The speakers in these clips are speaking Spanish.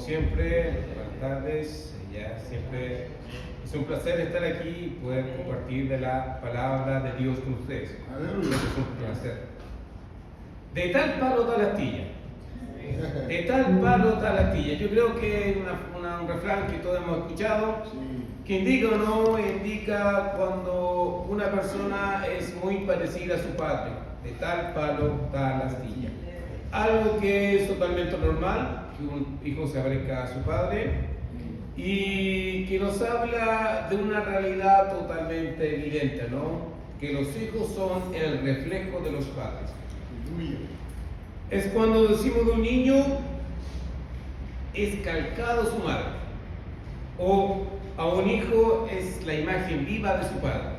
siempre, buenas tardes. Ya siempre es un placer estar aquí y poder compartir de la palabra de Dios con ustedes. Aleluya. Es un placer. De tal palo, tal astilla. De tal palo, tal astilla. Yo creo que es un refrán que todos hemos escuchado, que indica cuando una persona es muy parecida a su padre. De tal palo, tal astilla. Algo que es totalmente normal, que un hijo se parezca a su padre, y que nos habla de una realidad totalmente evidente, ¿no? Que los hijos son el reflejo de los padres. Es cuando decimos de un niño, es calcado su madre, o a un hijo es la imagen viva de su padre.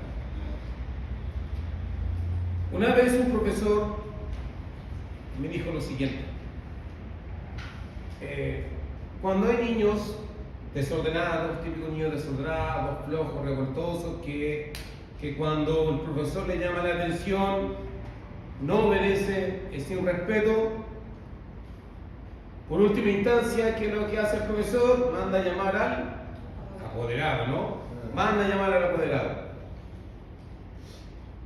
Una vez un profesor me dijo lo siguiente: cuando hay niños desordenados, típicos niños desordenados, flojos, revoltosos, que cuando el profesor le llama la atención no obedece, es sin respeto, por última instancia, ¿qué es lo que hace el profesor? Manda a llamar al apoderado, ¿no? Manda a llamar al apoderado.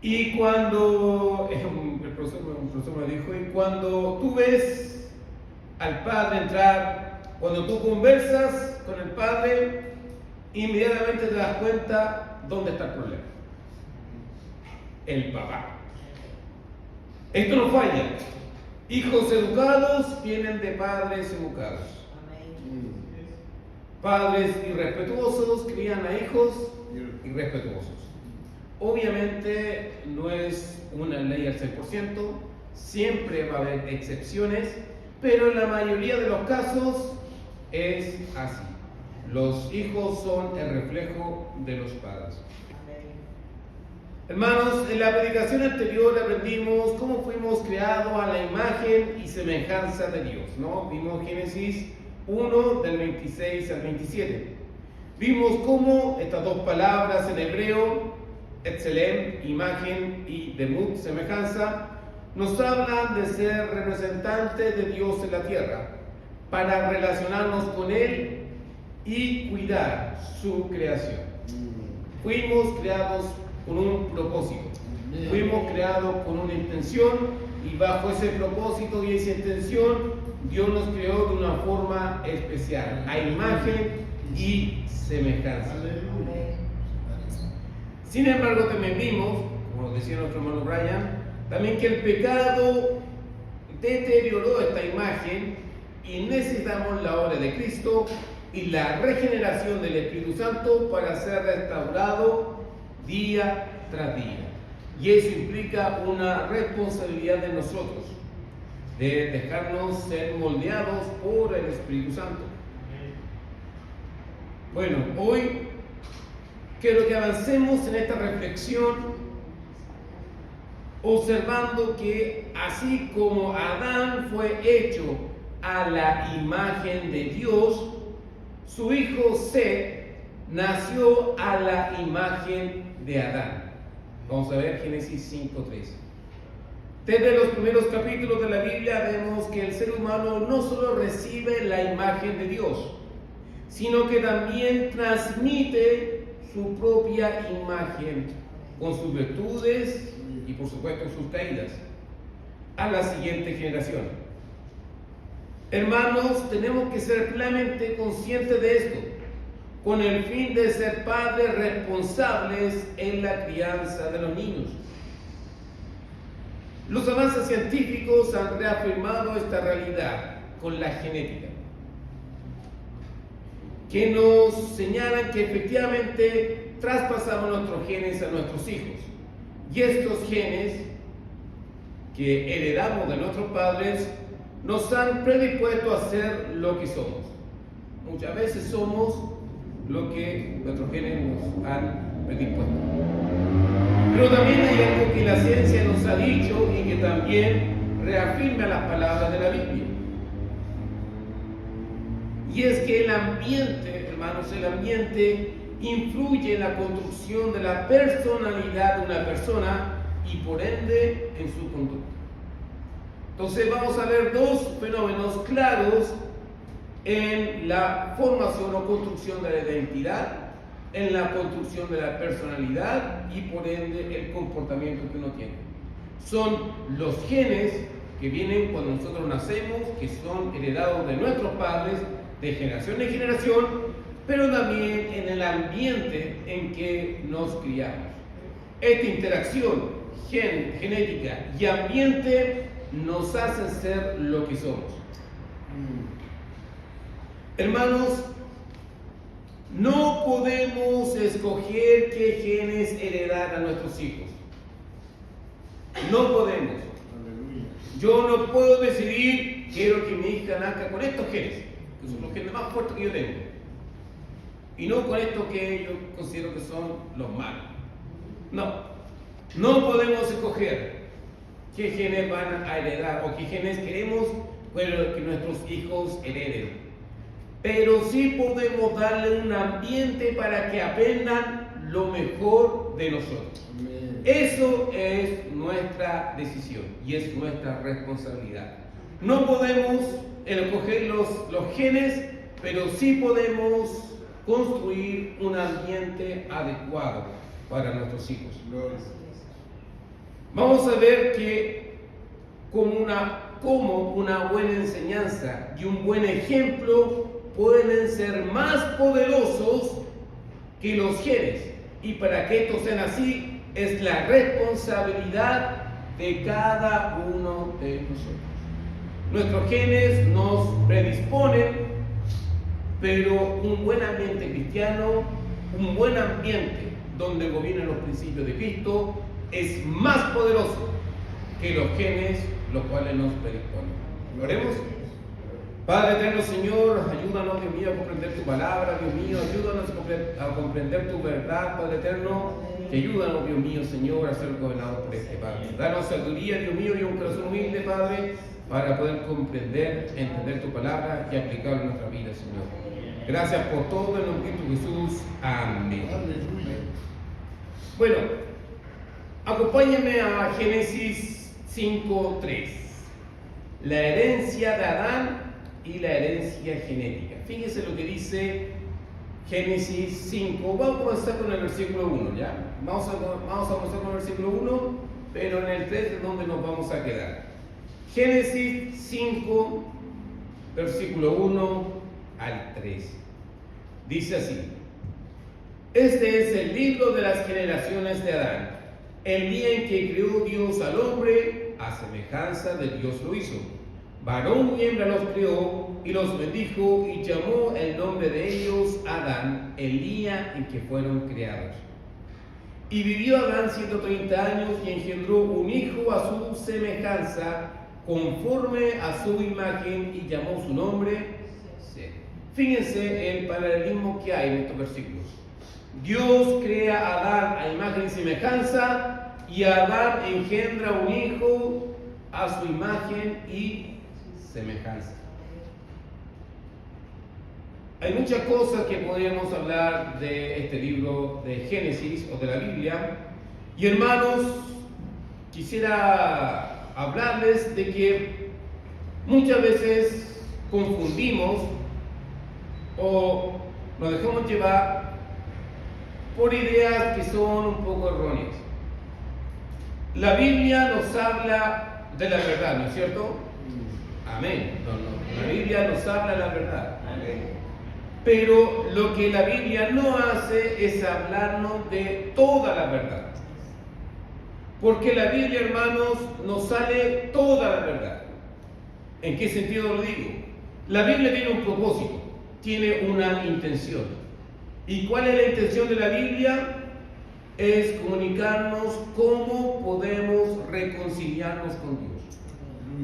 Y cuando un profesor me dijo, y cuando tú ves al padre entrar, cuando tú conversas con el padre, inmediatamente te das cuenta dónde está el problema. El papá. Esto no falla. Hijos educados vienen de padres educados. Padres irrespetuosos crían a hijos irrespetuosos. Obviamente no es una ley al 100%, siempre va a haber excepciones, pero en la mayoría de los casos es así. Los hijos son el reflejo de los padres. Hermanos, en la predicación anterior aprendimos cómo fuimos creados a la imagen y semejanza de Dios, ¿no? Vimos Génesis 1 del 26 al 27. Vimos cómo estas dos palabras en hebreo, Etzelem, imagen, y Demut, semejanza, nos hablan de ser representantes de Dios en la tierra, para relacionarnos con Él y cuidar su creación. Fuimos creados con un propósito, fuimos creados con una intención, y bajo ese propósito y esa intención, Dios nos creó de una forma especial, a imagen y semejanza. Sin embargo, también vimos, como decía nuestro hermano Brian, también que el pecado deterioró esta imagen y necesitamos la obra de Cristo y la regeneración del Espíritu Santo para ser restaurado día tras día. Y eso implica una responsabilidad de nosotros, de dejarnos ser moldeados por el Espíritu Santo. Bueno, hoy quiero que avancemos en esta reflexión observando que así como Adán fue hecho a la imagen de Dios, su hijo Set nació a la imagen de Adán. Vamos a ver Génesis 5:3. Desde los primeros capítulos de la Biblia vemos que el ser humano no solo recibe la imagen de Dios, sino que también transmite su propia imagen con sus virtudes y por supuesto sus caídas a la siguiente generación. Hermanos, tenemos que ser plenamente conscientes de esto, con el fin de ser padres responsables en la crianza de los niños. Los avances científicos han reafirmado esta realidad con la genética, que nos señalan que efectivamente traspasamos nuestros genes a nuestros hijos, y estos genes que heredamos de nuestros padres nos han predispuesto a ser lo que somos. Muchas veces somos lo que nuestros genes nos han predispuesto. Pero también hay algo que la ciencia nos ha dicho y que también reafirma las palabras de la Biblia. Y es que el ambiente, hermanos, el ambiente influye en la construcción de la personalidad de una persona y por ende en su conducta. Entonces vamos a ver dos fenómenos claros en la formación o construcción de la identidad, en la construcción de la personalidad y por ende el comportamiento que uno tiene. Son los genes que vienen cuando nosotros nacemos, que son heredados de nuestros padres de generación en generación, pero también en el ambiente en que nos criamos. Esta interacción genética y ambiente nos hacen ser lo que somos. Hermanos, no podemos escoger qué genes heredar a nuestros hijos. No podemos. Yo no puedo decidir, quiero que mi hija nazca con estos genes, que son los genes más fuertes que yo tengo, y no con estos que yo considero que son los malos. No podemos escoger qué genes van a heredar o qué genes queremos que nuestros hijos hereden. Pero sí podemos darle un ambiente para que aprendan lo mejor de nosotros. Amén. Eso es nuestra decisión y es nuestra responsabilidad. No podemos escoger los genes, pero sí podemos construir un ambiente adecuado para nuestros hijos. Vamos a ver que como una buena enseñanza y un buen ejemplo pueden ser más poderosos que los genes. Y para que esto sea así, es la responsabilidad de cada uno de nosotros. Nuestros genes nos predisponen, pero un buen ambiente cristiano, un buen ambiente donde gobiernan los principios de Cristo, es más poderoso que los genes los cuales nos predisponen. ¿Lo haremos? Padre eterno, Señor, ayúdanos, Dios mío, a comprender tu palabra, Dios mío, ayúdanos a comprender tu verdad, Padre eterno, que ayúdanos, Dios mío, Señor, a ser gobernados por este Padre. Danos sabiduría, Dios mío, y un corazón humilde, Padre, para poder comprender, entender tu palabra y aplicarla en nuestra vida, Señor. Gracias por todo, en el nombre de Jesús. Amén. Bueno, acompáñenme a Génesis 5:3. La herencia de Adán y la herencia genética. Fíjense lo que dice Génesis 5. Vamos a comenzar con el versículo 1, ¿ya? Vamos a comenzar con el versículo 1, pero en el 3 es donde nos vamos a quedar. Génesis 5, versículo 1 al 3. Dice así: Este es el libro de las generaciones de Adán. El día en que creó Dios al hombre, a semejanza de Dios lo hizo. Varón y hembra los creó y los bendijo y llamó el nombre de ellos Adán el día en que fueron creados. Y vivió Adán 130 años y engendró un hijo a su semejanza, conforme a su imagen, y llamó su nombre Set. Fíjense el paralelismo que hay en estos versículos. Dios crea a Adán a imagen y semejanza, y Adán engendra un hijo a su imagen y semejanza. Hay muchas cosas que podríamos hablar de este libro de Génesis o de la Biblia, y hermanos, quisiera hablarles de que muchas veces confundimos o nos dejamos llevar por ideas que son un poco erróneas. La Biblia nos habla de la verdad, ¿no es cierto? Amén. La Biblia nos habla de la verdad. Amén. Pero lo que la Biblia no hace es hablarnos de toda la verdad. Porque la Biblia, hermanos, nos sale toda la verdad. ¿En qué sentido lo digo? La Biblia tiene un propósito, tiene una intención. ¿Y cuál es la intención de la Biblia? Es comunicarnos cómo podemos reconciliarnos con Dios.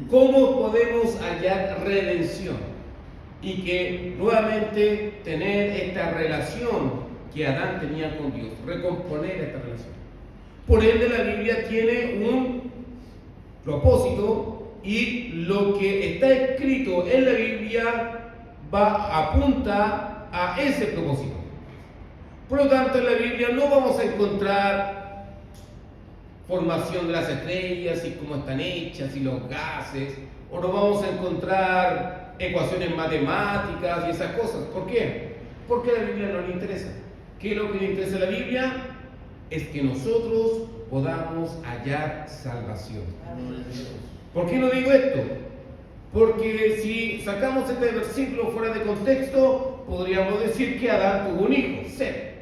¿Cómo podemos hallar redención? Y que nuevamente tener esta relación que Adán tenía con Dios, recomponer esta relación. Por ende, la Biblia tiene un propósito y lo que está escrito en la Biblia apunta a ese propósito. Por lo tanto, en la Biblia no vamos a encontrar formación de las estrellas y cómo están hechas y los gases, o no vamos a encontrar ecuaciones matemáticas y esas cosas. ¿Por qué? Porque a la Biblia no le interesa. ¿Qué es lo que le interesa a la Biblia? Es que nosotros podamos hallar salvación. ¿Por qué no digo esto? Porque si sacamos este versículo fuera de contexto, podríamos decir que Adán tuvo un hijo, Set.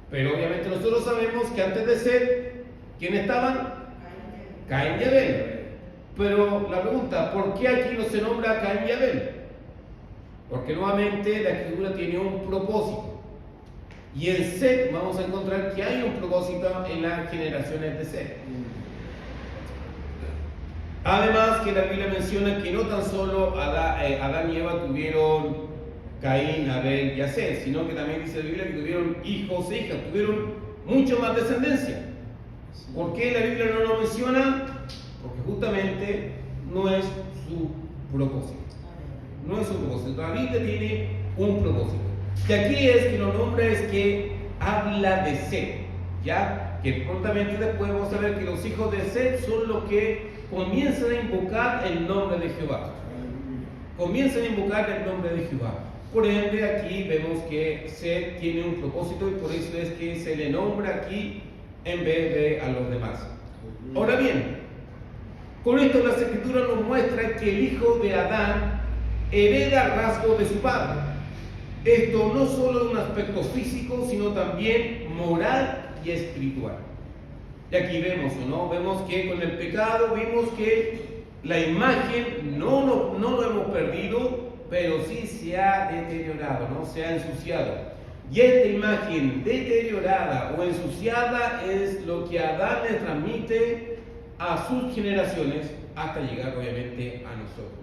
Pero obviamente nosotros sabemos que antes de Set, ¿quiénes estaban? Caín y Abel. Pero la pregunta, ¿por qué aquí no se nombra a Caín y Abel? Porque nuevamente la escritura tiene un propósito. Y en Set vamos a encontrar que hay un propósito en las generaciones de Set. Además que la Biblia menciona que no tan solo Adán y Eva tuvieron Caín, Abel y Set, sino que también dice la Biblia que tuvieron hijos e hijas, tuvieron mucho más descendencia. ¿Por qué la Biblia no lo menciona? Porque justamente no es su propósito. No es su propósito. La Biblia tiene un propósito. Que aquí es que lo nombra, es que habla de Set, ¿ya? Que prontamente después vamos a ver que los hijos de Set son los que comienzan a invocar el nombre de Jehová. Comienzan a invocar el nombre de Jehová. Por ende, aquí vemos que Set tiene un propósito y por eso es que se le nombra aquí en vez de a los demás. Ahora bien, con esto las Escrituras nos muestran que el hijo de Adán hereda rasgos de su padre. Esto no solo de un aspecto físico, sino también moral y espiritual. Y aquí vemos, ¿no? Vemos que con el pecado vimos que la imagen no lo hemos perdido, pero sí se ha deteriorado, ¿no? Se ha ensuciado. Y esta imagen deteriorada o ensuciada es lo que Adán le transmite a sus generaciones hasta llegar obviamente a nosotros.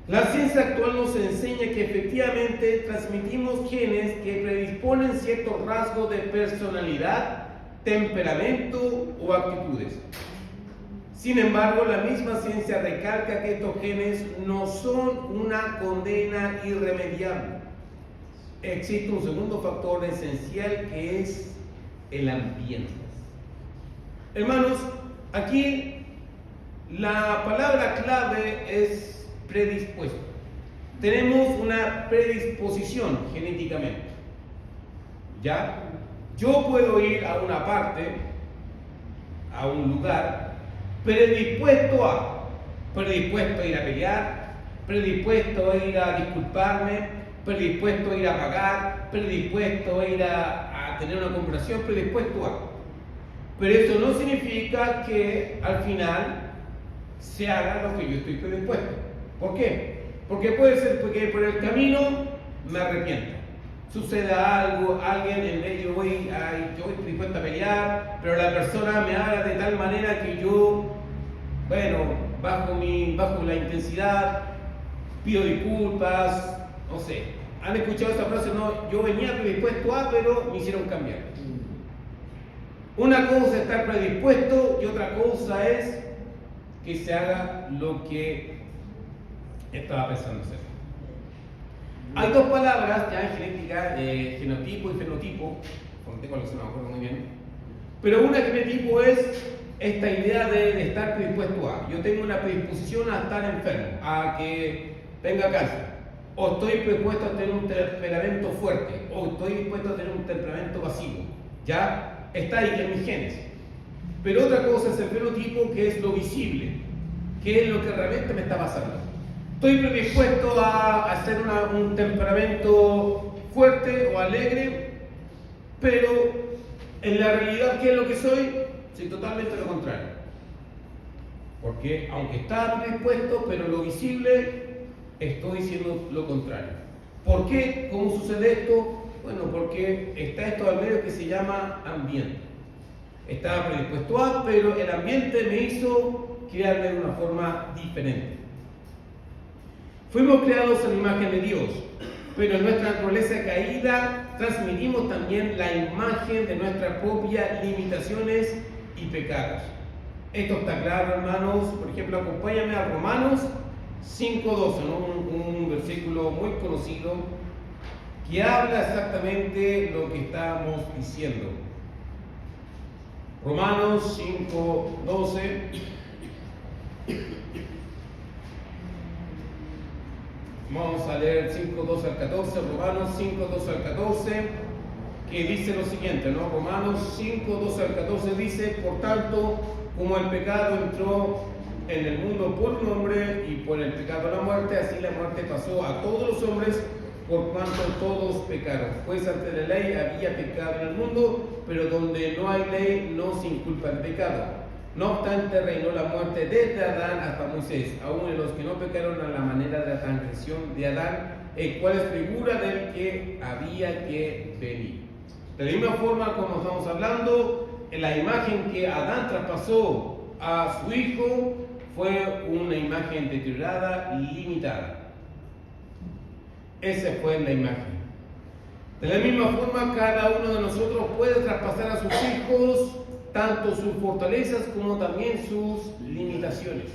La ciencia actual nos enseña que efectivamente transmitimos genes que predisponen ciertos rasgos de personalidad, temperamento o actitudes. Sin embargo, la misma ciencia recalca que estos genes no son una condena irremediable. Existe un segundo factor esencial que es el ambiente. Hermanos, aquí la palabra clave es predispuesto. Tenemos una predisposición genéticamente. ¿Ya? Yo puedo ir a una parte, a un lugar, predispuesto a ir a pelear, predispuesto a ir a disculparme, predispuesto a ir a pagar, predispuesto a ir a tener una conversación, predispuesto a. Pero eso no significa que al final se haga lo que yo estoy predispuesto. ¿Por qué? Porque puede ser porque por el camino me arrepienta. Suceda algo, alguien en vez yo voy predispuesto a pelear, pero la persona me habla de tal manera que yo, bajo la intensidad, pido disculpas, no sé. ¿Han escuchado esa frase? No, yo venía predispuesto a, pero me hicieron cambiar. Una cosa es estar predispuesto y otra cosa es que se haga lo que estaba pensando hacer. Hay dos palabras ya en genética, genotipo y fenotipo, conté con lo que se me acuerdo muy bien, pero una genotipo es esta idea de estar predispuesto a. Yo tengo una predisposición a estar enfermo, a que tenga cáncer, o estoy predispuesto a tener un temperamento fuerte, o estoy dispuesto a tener un temperamento pasivo, ya está ahí en mis genes. Pero otra cosa es el fenotipo, que es lo visible, que es lo que realmente me está pasando. Estoy predispuesto a hacer un temperamento fuerte o alegre, pero en la realidad, ¿qué es lo que soy? Soy totalmente lo contrario. Porque aunque está predispuesto, pero lo visible, estoy diciendo lo contrario. ¿Por qué? ¿Cómo sucede esto? Bueno, porque está esto al medio que se llama ambiente. Estaba predispuesto a, pero el ambiente me hizo crearme de una forma diferente. Fuimos creados a la imagen de Dios, pero en nuestra naturaleza caída transmitimos también la imagen de nuestras propias limitaciones y pecados. Esto está claro, hermanos. Por ejemplo, acompáñame a Romanos 5:12, ¿no? un versículo muy conocido que habla exactamente lo que estamos diciendo. Romanos 5:12. Vamos a leer 5:12 al 14, Romanos 5:12 al 14, que dice lo siguiente, ¿no? Romanos 5:12 al 14 dice: por tanto, como el pecado entró en el mundo por un hombre y por el pecado la muerte, así la muerte pasó a todos los hombres por cuanto todos pecaron. Pues ante la ley había pecado en el mundo, pero donde no hay ley no se inculpa el pecado. No obstante, reinó la muerte desde Adán hasta Moisés, aun en los que no pecaron a la manera de la transgresión de Adán, el cual es figura del que había que venir. De la misma forma, como estamos hablando, en la imagen que Adán traspasó a su hijo fue una imagen deteriorada y limitada. Esa fue la imagen. De la misma forma, cada uno de nosotros puede traspasar a sus hijos tanto sus fortalezas como también sus limitaciones,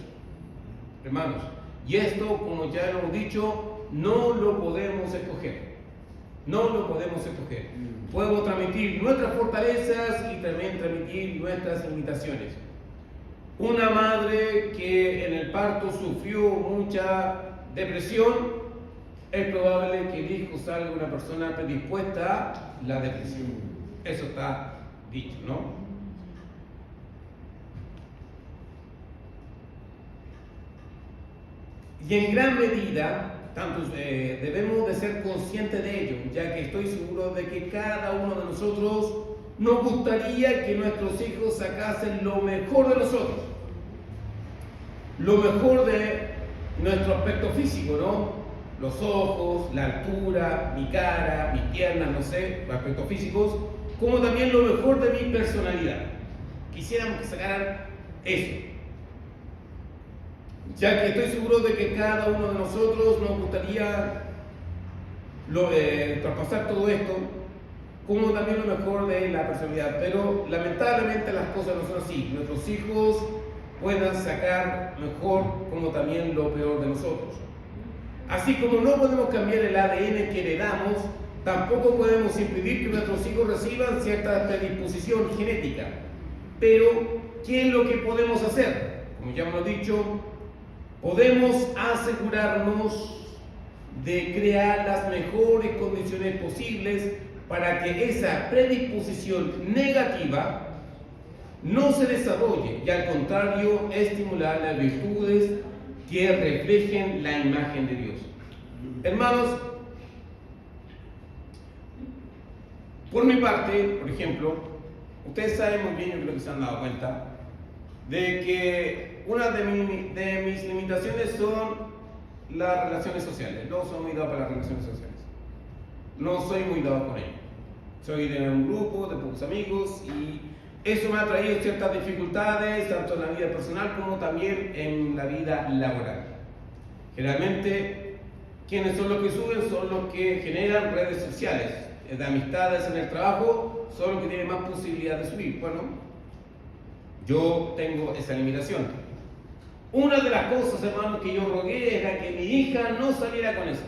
hermanos. Y esto, como ya lo hemos dicho, no lo podemos escoger. No lo podemos escoger. Podemos transmitir nuestras fortalezas y también transmitir nuestras limitaciones. Una madre que en el parto sufrió mucha depresión, es probable que el hijo salga una persona predispuesta a la depresión. Eso está dicho, ¿no? Y en gran medida, debemos de ser conscientes de ello, ya que estoy seguro de que cada uno de nosotros nos gustaría que nuestros hijos sacasen lo mejor de nosotros, lo mejor de nuestro aspecto físico, ¿no? Los ojos, la altura, mi cara, mis piernas, no sé, aspectos físicos, como también lo mejor de mi personalidad. Quisiéramos que sacaran eso, ya que estoy seguro de que cada uno de nosotros nos gustaría traspasar todo esto, como también lo mejor de la personalidad, pero lamentablemente las cosas no son así. Nuestros hijos puedan sacar mejor como también lo peor de nosotros. Así como no podemos cambiar el ADN que heredamos, tampoco podemos impedir que nuestros hijos reciban cierta predisposición genética. Pero, ¿qué es lo que podemos hacer? Como ya hemos dicho, podemos asegurarnos de crear las mejores condiciones posibles para que esa predisposición negativa no se desarrolle y al contrario estimular las virtudes que reflejen la imagen de Dios. Hermanos, por mi parte, por ejemplo, ustedes saben muy bien, yo creo que se han dado cuenta, de que una de mis limitaciones son las relaciones sociales. No soy muy dado para las relaciones sociales. No soy muy dado con ello. Soy de un grupo, de pocos amigos, y eso me ha traído ciertas dificultades, tanto en la vida personal como también en la vida laboral. Generalmente, quienes son los que suben son los que generan redes sociales. De amistades en el trabajo son los que tienen más posibilidad de subir. Bueno, yo tengo esa limitación. Una de las cosas, hermanos, que yo rogué era que mi hija no saliera con eso,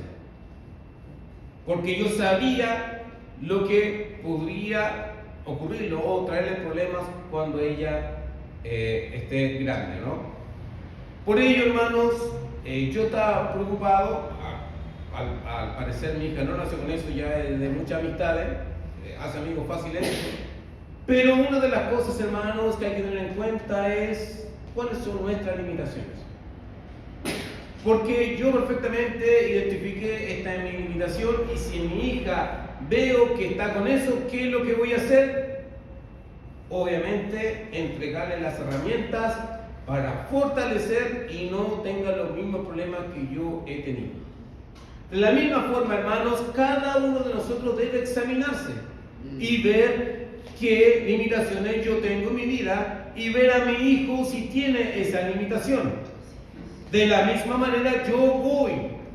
porque yo sabía lo que podría ocurrir o traerle problemas cuando ella esté grande, ¿no? Por ello, hermanos, yo estaba preocupado. Al parecer mi hija no nació con eso, ya de muchas amistades, hace amigos fáciles. Pero una de las cosas, hermanos, que hay que tener en cuenta es cuáles son nuestras limitaciones. Porque yo perfectamente identifiqué esta es mi limitación, y si en mi hija veo que está con eso, ¿qué es lo que voy a hacer? Obviamente, entregarle las herramientas para fortalecer y no tenga los mismos problemas que yo he tenido. De la misma forma, hermanos, cada uno de nosotros debe examinarse y ver qué limitaciones yo tengo en mi vida y ver a mi hijo si tiene esa limitación. De la misma manera, yo voy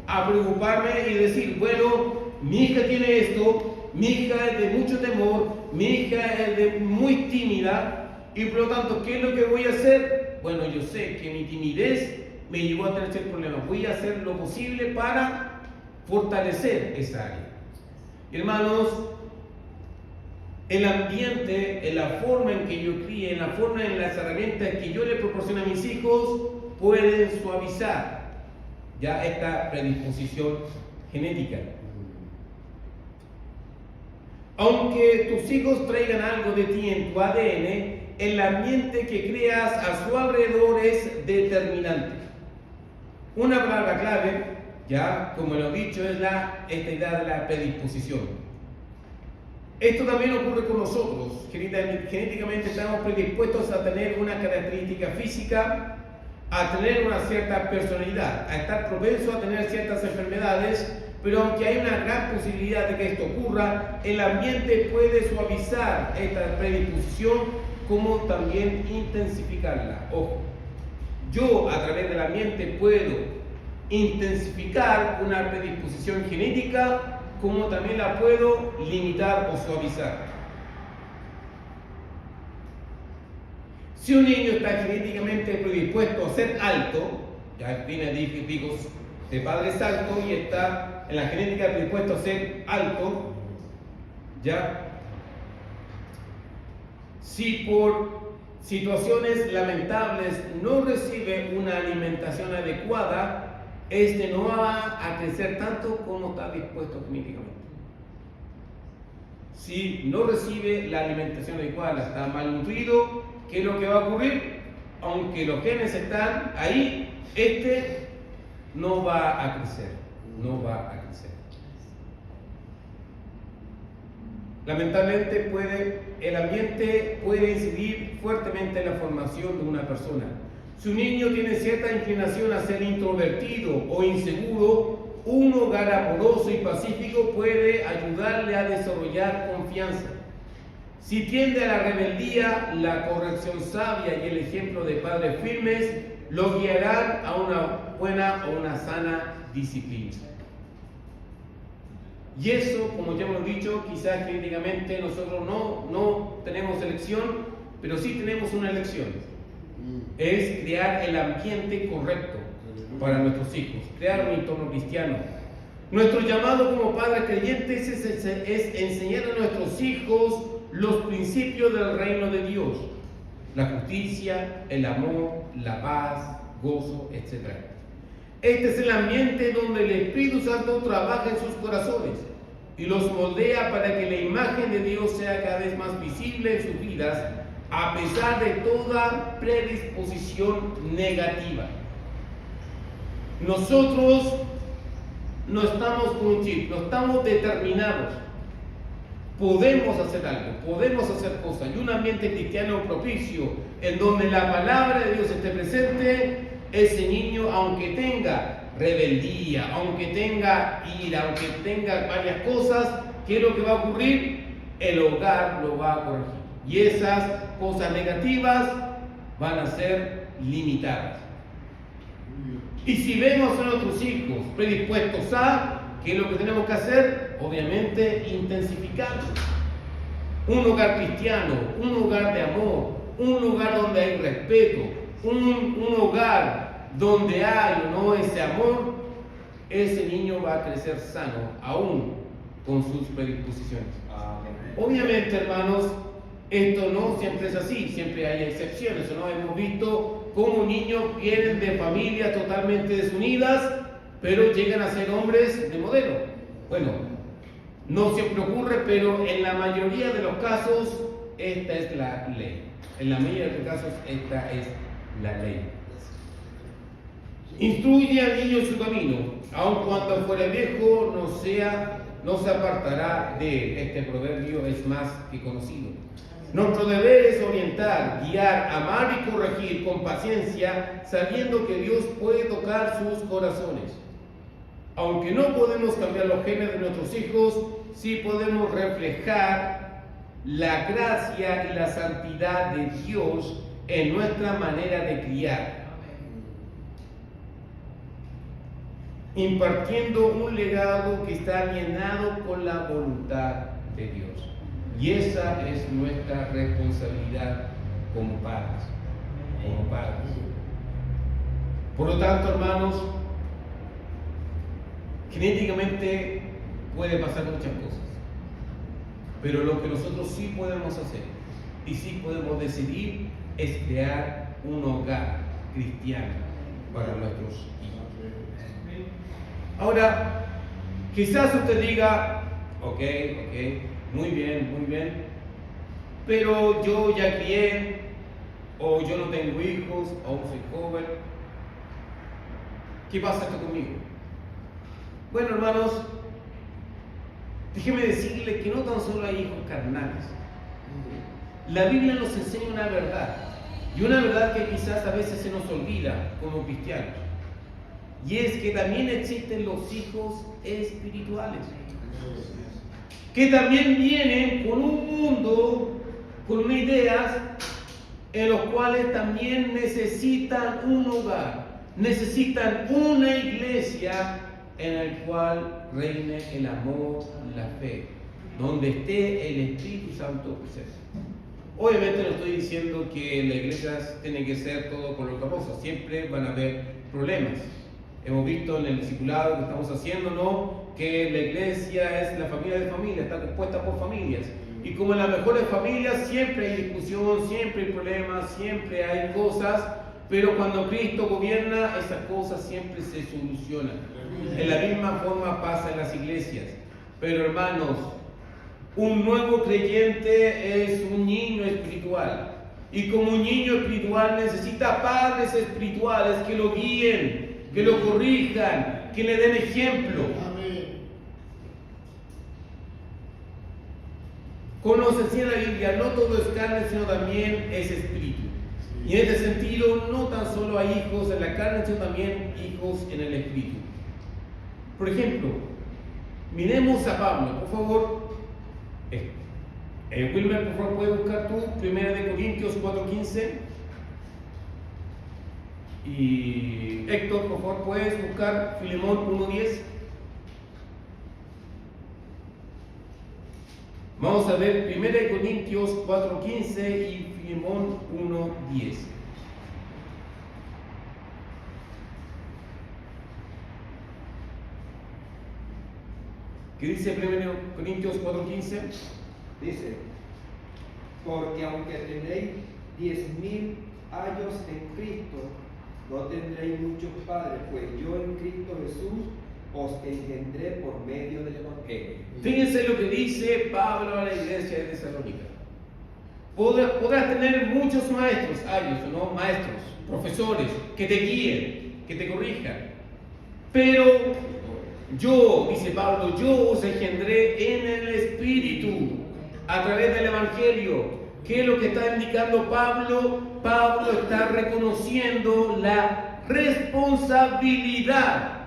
a preocuparme y decir, bueno, mi hija tiene esto, mi hija es de mucho temor, mi hija es muy tímida, y por lo tanto, ¿qué es lo que voy a hacer? Bueno, yo sé que mi timidez me llevó a tener ciertos problemas. Voy a hacer lo posible para fortalecer esa área. Hermanos, el ambiente, en la forma en que yo críe, en la forma, en las herramientas que yo le proporciono a mis hijos, pueden suavizar ya esta predisposición genética. Aunque tus hijos traigan algo de ti en tu ADN, el ambiente que creas a su alrededor es determinante. Una palabra clave, ya como lo he dicho, es esta idea de la predisposición. Esto también ocurre con nosotros. Genéticamente estamos predispuestos a tener una característica física, a tener una cierta personalidad, a estar propensos a tener ciertas enfermedades, pero aunque hay una gran posibilidad de que esto ocurra, el ambiente puede suavizar esta predisposición como también intensificarla. Ojo, yo a través del ambiente puedo intensificar una predisposición genética como también la puedo limitar o suavizar. Si un niño está genéticamente predispuesto a ser alto, ya viene hijos de padres altos y está en la genética predispuesto a ser alto, ya. Si por situaciones lamentables no recibe una alimentación adecuada, este no va a crecer tanto como está dispuesto genéticamente. Si no recibe la alimentación adecuada, está malnutrido, ¿qué es lo que va a ocurrir? Aunque los genes están ahí, este no va a crecer, no va a crecer. Lamentablemente el ambiente puede incidir fuertemente en la formación de una persona. Si un niño tiene cierta inclinación a ser introvertido o inseguro, un hogar amoroso y pacífico puede ayudarle a desarrollar confianza. Si tiende a la rebeldía, la corrección sabia y el ejemplo de padres firmes lo guiarán a una buena o una sana disciplina. Y eso, como ya hemos dicho, quizás genéticamente nosotros no tenemos elección, pero sí tenemos una elección. Es crear el ambiente correcto para nuestros hijos, crear un entorno cristiano. Nuestro llamado como padres creyentes es enseñar a nuestros hijos los principios del reino de Dios: la justicia, el amor, la paz, gozo, etc. Este es el ambiente donde el Espíritu Santo trabaja en sus corazones y los moldea para que la imagen de Dios sea cada vez más visible en sus vidas, a pesar de toda predisposición negativa. Nosotros no estamos con un chip, no estamos determinados. Podemos hacer algo, podemos hacer cosas, y un ambiente cristiano propicio en donde la palabra de Dios esté presente, ese niño, aunque tenga rebeldía, aunque tenga ira, aunque tenga varias cosas, ¿qué es lo que va a ocurrir? El hogar lo va a corregir. Y esas cosas negativas van a ser limitadas. Y si vemos a nuestros hijos predispuestos a, ¿qué es lo que tenemos que hacer? Obviamente intensificarlo. Un hogar cristiano, un hogar de amor, un lugar donde hay respeto, un hogar donde hay o no ese amor, ese niño va a crecer sano, aún con sus predisposiciones. Obviamente, hermanos, esto no siempre es así, siempre hay excepciones, ¿no? Hemos visto cómo niños vienen de familias totalmente desunidas, pero llegan a ser hombres de modelo. Bueno, no siempre ocurre, pero en la mayoría de los casos, esta es la ley. En la mayoría de los casos, esta es la ley. Instruye al niño en su camino, aun cuando fuera viejo, no se apartará de él. Este proverbio es más que conocido. Nuestro deber es orientar, guiar, amar y corregir con paciencia, sabiendo que Dios puede tocar sus corazones. Aunque no podemos cambiar los genes de nuestros hijos, sí podemos reflejar la gracia y la santidad de Dios en nuestra manera de criar, impartiendo un legado que está alineado con la voluntad de Dios. Y esa es nuestra responsabilidad como padres. Por lo tanto, hermanos, genéticamente puede pasar muchas cosas, pero lo que nosotros sí podemos hacer y sí podemos decidir es crear un hogar cristiano para nuestros hijos. Ahora, quizás usted diga, ok, muy bien, pero yo ya crié, o yo no tengo hijos, aún soy joven. ¿Qué pasa esto conmigo? Bueno, hermanos, déjeme decirle que no tan solo hay hijos carnales. La Biblia nos enseña una verdad, y una verdad que quizás a veces se nos olvida como cristianos, y es que también existen los hijos espirituales, que también vienen con un mundo, con unas ideas, en los cuales también necesitan un hogar, necesitan una iglesia en el cual reine el amor, la fe, donde esté el Espíritu Santo presente. Obviamente no estoy diciendo que la iglesia tiene que ser todo color de rosa, siempre van a haber problemas. Hemos visto en el discipulado que estamos haciendo, ¿no?, que la iglesia es la familia de familias, está compuesta por familias. Y como en las mejores familias siempre hay discusión, siempre hay problemas, siempre hay cosas, pero cuando Cristo gobierna, esas cosas siempre se solucionan. En la misma forma pasa en las iglesias. Pero hermanos, un nuevo creyente es un niño espiritual. Y como un niño espiritual necesita padres espirituales que lo guíen, que lo corrijan, que le den ejemplo. Conoce en la Biblia, no todo es carne, sino también es espíritu. Y en este sentido, no tan solo hay hijos en la carne, sino también hijos en el espíritu. Por ejemplo, miremos a Pablo, por favor. Wilmer, por favor, ¿puedes buscar tú 1 Corintios 4:15? Y Héctor, por favor, ¿puedes buscar Filemón 1:10? Vamos a ver 1 Corintios 4:15 y Filemón 1:10. ¿Qué dice 1 Corintios 4:15? Dice, porque aunque tenéis 10.000 años en Cristo, no tendréis muchos padres, pues yo en Cristo Jesús os engendré por medio del Evangelio. Fíjense lo que dice Pablo a la iglesia de Tesalónica. Podrás tener muchos maestros, años, ¿no? Maestros, profesores, que te guíen, que te corrijan. Pero yo, dice Pablo, yo os engendré en el Espíritu, a través del Evangelio. ¿Qué es lo que está indicando Pablo? Pablo está reconociendo la responsabilidad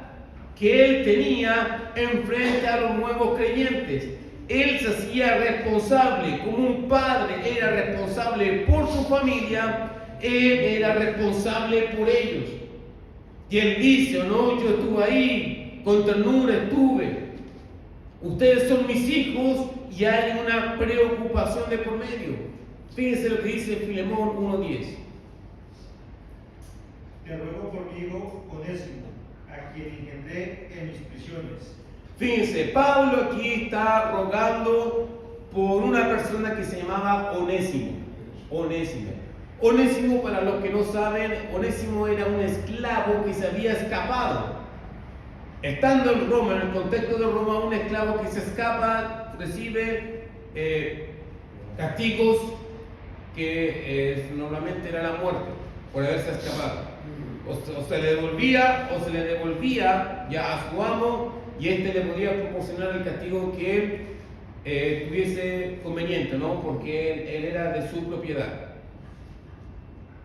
que él tenía en frente a los nuevos creyentes. Él se hacía responsable, como un padre era responsable por su familia, él era responsable por ellos. Y él dice, no, yo estuve ahí, con ternura estuve. Ustedes son mis hijos y hay una preocupación de por medio. Fíjense lo que dice Filemón 1:10. Te ruego por mi hijo Onésimo, a quien engendré en mis prisiones. Fíjense, Pablo aquí está rogando por una persona que se llamaba Onésimo. Onésimo, para los que no saben, Onésimo era un esclavo que se había escapado. Estando en Roma, en el contexto de Roma, un esclavo que se escapa recibe castigos que normalmente era la muerte por haberse escapado. O se le devolvía ya a su amo, y este le podía proporcionar el castigo que tuviese conveniente, ¿no? Porque él era de su propiedad.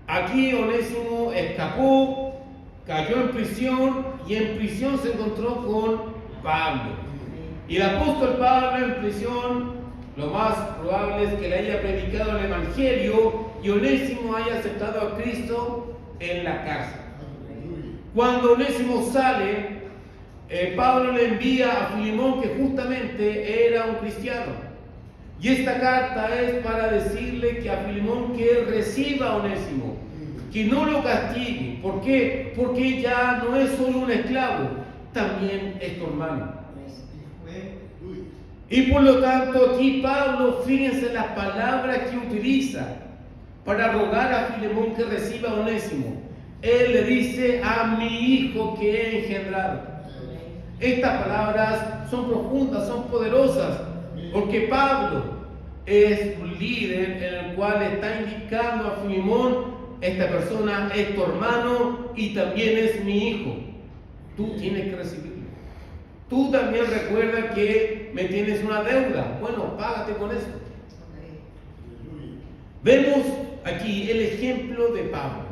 Aquí Onésimo escapó, cayó en prisión, y en prisión se encontró con Pablo. Y el apóstol Pablo en prisión, lo más probable es que le haya predicado el Evangelio y Onésimo haya aceptado a Cristo en la cárcel. Cuando Onésimo sale, Pablo le envía a Filemón, que justamente era un cristiano. Y esta carta es para decirle que a Filemón que reciba a Onésimo, que no lo castigue. ¿Por qué? Porque ya no es solo un esclavo, también es tu hermano. Y por lo tanto aquí Pablo, fíjense las palabras que utiliza para rogar a Filemón que reciba a Onésimo. Él le dice, a mi hijo que he engendrado. Estas palabras son profundas, son poderosas, porque Pablo es un líder en el cual está indicando a Filemón: esta persona es tu hermano y también es mi hijo. Tú tienes que recibirlo. Tú también recuerda que me tienes una deuda. Bueno, págate con eso. Vemos aquí el ejemplo de Pablo.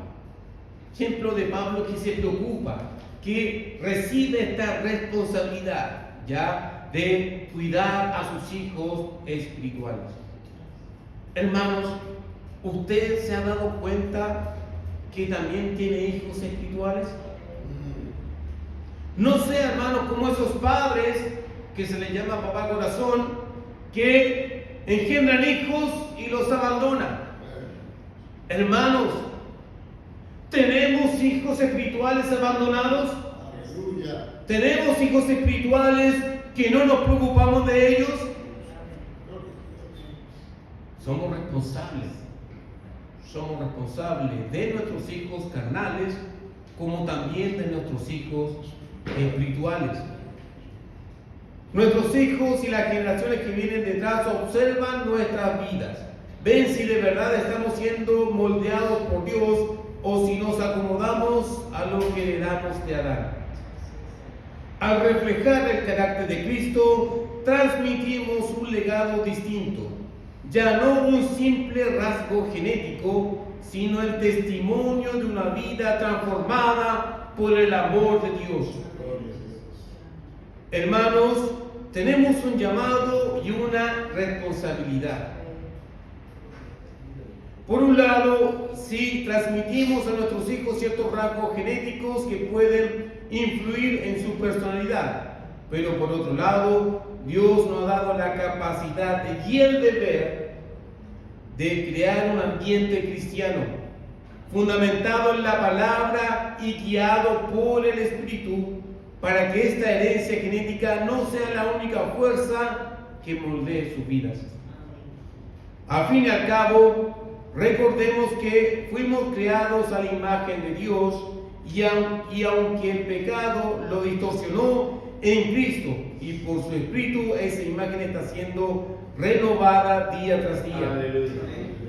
Ejemplo de Pablo que se preocupa, que recibe esta responsabilidad ya de cuidar a sus hijos espirituales. Hermanos, ¿usted se ha dado cuenta que también tiene hijos espirituales? No sé, hermanos, como esos padres que se les llama papá corazón, que engendran hijos y los abandonan. Hermanos, ¿tenemos hijos espirituales abandonados? Aleluya. ¿Tenemos hijos espirituales que no nos preocupamos de ellos? Somos responsables de nuestros hijos carnales como también de nuestros hijos espirituales. Nuestros hijos y las generaciones que vienen detrás observan nuestras vidas, ven si de verdad estamos siendo moldeados por Dios o si nos acomodamos a lo que le damos de Adán. Al reflejar el carácter de Cristo, transmitimos un legado distinto, ya no un simple rasgo genético, sino el testimonio de una vida transformada por el amor de Dios. Hermanos, tenemos un llamado y una responsabilidad. Por un lado, sí transmitimos a nuestros hijos ciertos rasgos genéticos que pueden influir en su personalidad, pero por otro lado, Dios nos ha dado la capacidad y el deber de crear un ambiente cristiano, fundamentado en la palabra y guiado por el Espíritu, para que esta herencia genética no sea la única fuerza que moldee sus vidas. Al fin y al cabo, recordemos que fuimos creados a la imagen de Dios y aunque el pecado lo distorsionó en Cristo y por su Espíritu, esa imagen está siendo renovada día tras día. Aleluya.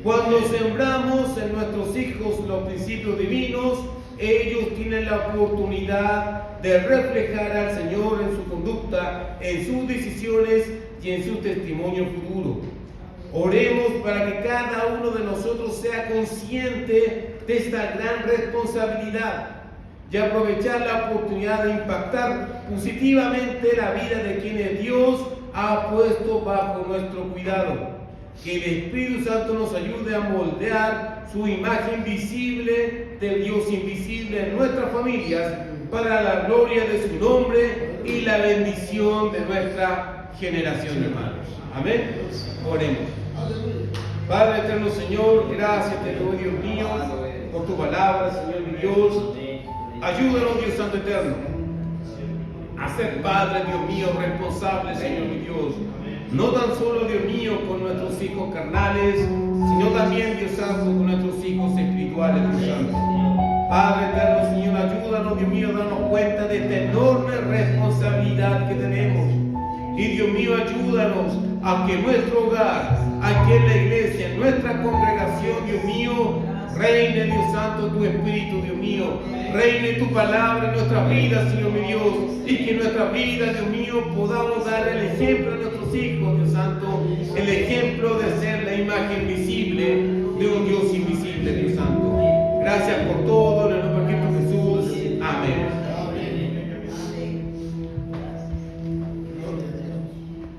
Cuando sembramos en nuestros hijos los principios divinos, ellos tienen la oportunidad de reflejar al Señor en su conducta, en sus decisiones y en su testimonio futuro. Oremos para que cada uno de nosotros sea consciente de esta gran responsabilidad y aprovechar la oportunidad de impactar positivamente la vida de quienes Dios ha puesto bajo nuestro cuidado. Que el Espíritu Santo nos ayude a moldear su imagen visible del Dios invisible en nuestras familias para la gloria de su nombre y la bendición de nuestra generación, hermanos. Amén. Oremos. Padre eterno, Señor, gracias te doy, Dios mío, por tu palabra, Señor mi Dios. Ayúdanos, Dios Santo eterno, a ser padres, Dios mío, responsables, Señor mi Dios. No tan solo, Dios mío, con nuestros hijos carnales, sino también, Dios Santo, con nuestros hijos espirituales, Dios Santo. Padre eterno, Señor, ayúdanos, Dios mío, a darnos cuenta de esta enorme responsabilidad que tenemos. Y Dios mío, ayúdanos a que nuestro hogar, aquí en la iglesia, en nuestra congregación, Dios mío, reine, Dios Santo, tu Espíritu, Dios mío. Reine tu palabra en nuestras vidas, Señor mi Dios. Y que en nuestras vidas, Dios mío, podamos dar el ejemplo a nuestros hijos, Dios Santo. El ejemplo de ser la imagen visible de un Dios